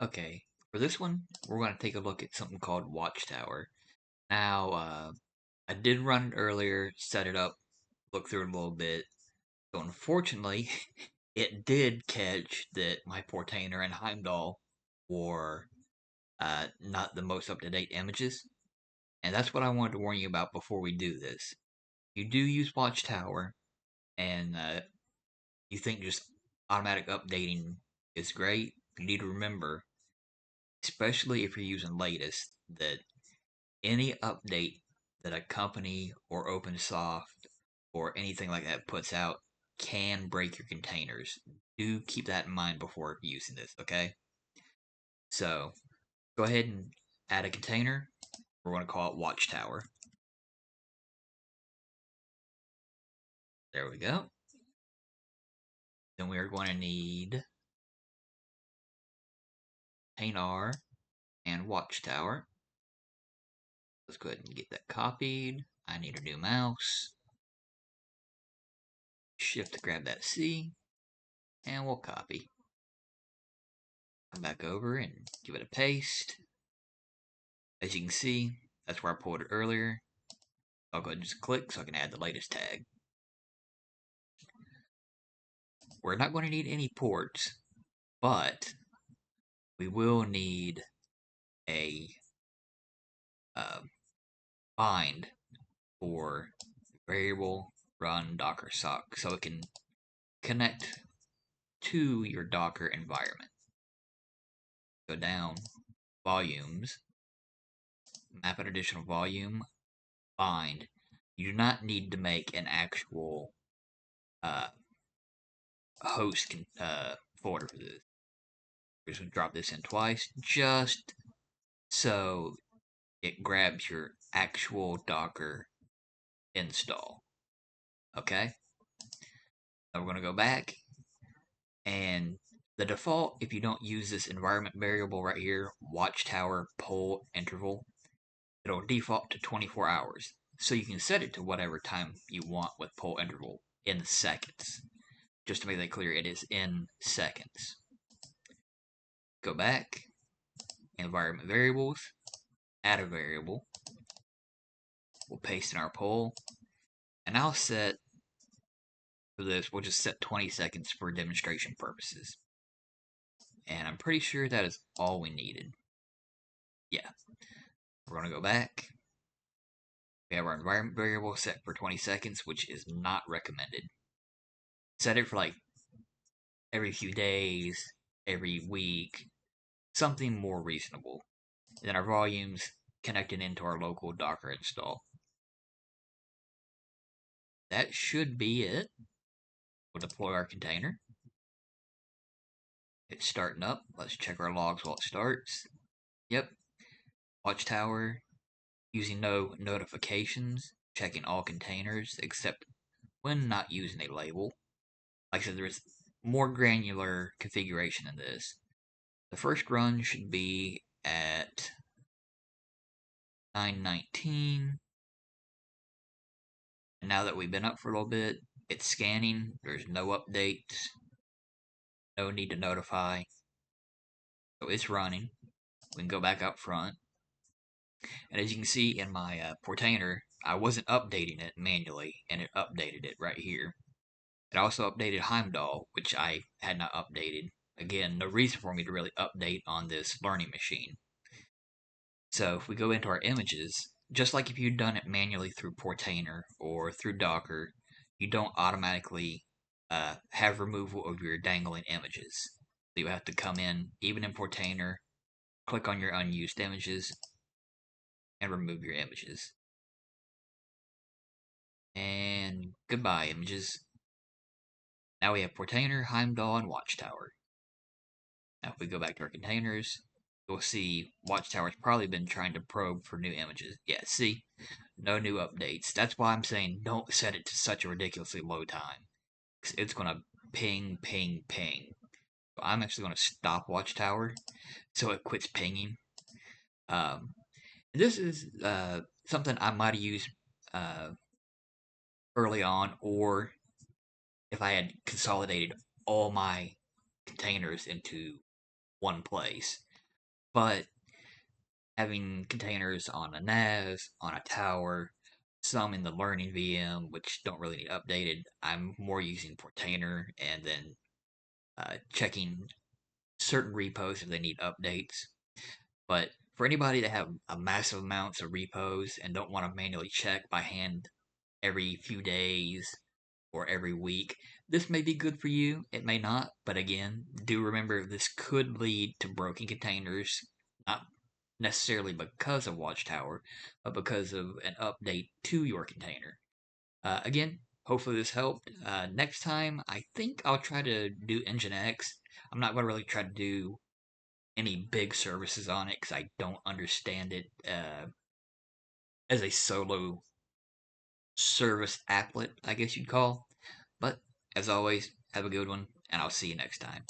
Okay, for this one, we're going to take a look at something called Watchtower. Now, I did run it earlier, set it up, look through it a little bit. So unfortunately, it did catch that my Portainer and Heimdall were not the most up-to-date images. And that's what I wanted to warn you about before we do this. You do use Watchtower, and you think just automatic updating is great. You need to remember, especially if you're using latest, that any update that a company or OpenSoft or anything like that puts out can break your containers. Do keep that in mind before using this, okay? So go ahead and add a container. We're going to call it Watchtower. There we go. Then we are going to need container and Watchtower. Let's go ahead and get that copied. I need a new mouse. Shift to grab that C, and we'll copy. Come back over and give it a paste. As you can see, that's where I pulled it earlier. I'll go ahead and just click so I can add the latest tag. We're not going to need any ports, but we will need a uh, bind for variable run Docker sock so it can connect to your Docker environment. Go down, volumes, map an additional volume, bind. You do not need to make an actual uh, host folder for this. We're just going to drop this in twice just so it grabs your actual Docker install. Okay? Now we're going to go back, and the default, if you don't use this environment variable right here, Watchtower poll interval, it'll default to 24 hours. So you can set it to whatever time you want with poll interval in seconds. Just to make that clear, it is in seconds. Go back, environment variables, add a variable. We'll paste in our poll, and I'll set for this, we'll just set 20 seconds for demonstration purposes. And I'm pretty sure that is all we needed. Yeah. We're going to go back. We have our environment variable set for 20 seconds, which is not recommended. Set it for like every few days, every week, something more reasonable. And then our volumes connected into our local Docker install. That should be it. We'll deploy our container. It's starting up. Let's check our logs while it starts. Yep. Watchtower using no notifications, checking all containers except when not using a label. Like I said, there's more granular configuration in this. The first run should be at 9:19. And now that we've been up for a little bit, it's scanning. There's no updates. No need to notify. So it's running. We can go back up front. And as you can see in my Portainer, I wasn't updating it manually, and it updated it right here. It also updated Heimdall, which I had not updated. Again, no reason for me to really update on this learning machine. So if we go into our images, just like if you'd done it manually through Portainer or through Docker, you don't automatically have removal of your dangling images. So you have to come in, even in Portainer, click on your unused images, and remove your images. And goodbye, images. Now we have Portainer, Heimdall, and Watchtower. Now if we go back to our containers, you'll see Watchtower's probably been trying to probe for new images. Yeah, see? No new updates. That's why I'm saying don't set it to such a ridiculously low time. It's going to ping, ping, ping. So I'm actually going to stop Watchtower so it quits pinging. This is something I might have used early on, or if I had consolidated all my containers into one place. But having containers on a NAS, on a tower, some in the learning VM, which don't really need updated, I'm more using Portainer and then checking certain repos if they need updates. But for anybody that have a massive amounts of repos and don't want to manually check by hand every few days or every week, this may be good for you. It may not, but again, do remember this could lead to broken containers, not necessarily because of Watchtower, but because of an update to your container. Again, hopefully this helped. Next time, I think I'll try to do Nginx. I'm not going to really try to do any big services on it because I don't understand it as a solo service applet, I guess you'd call. But as always, have a good one, and I'll see you next time.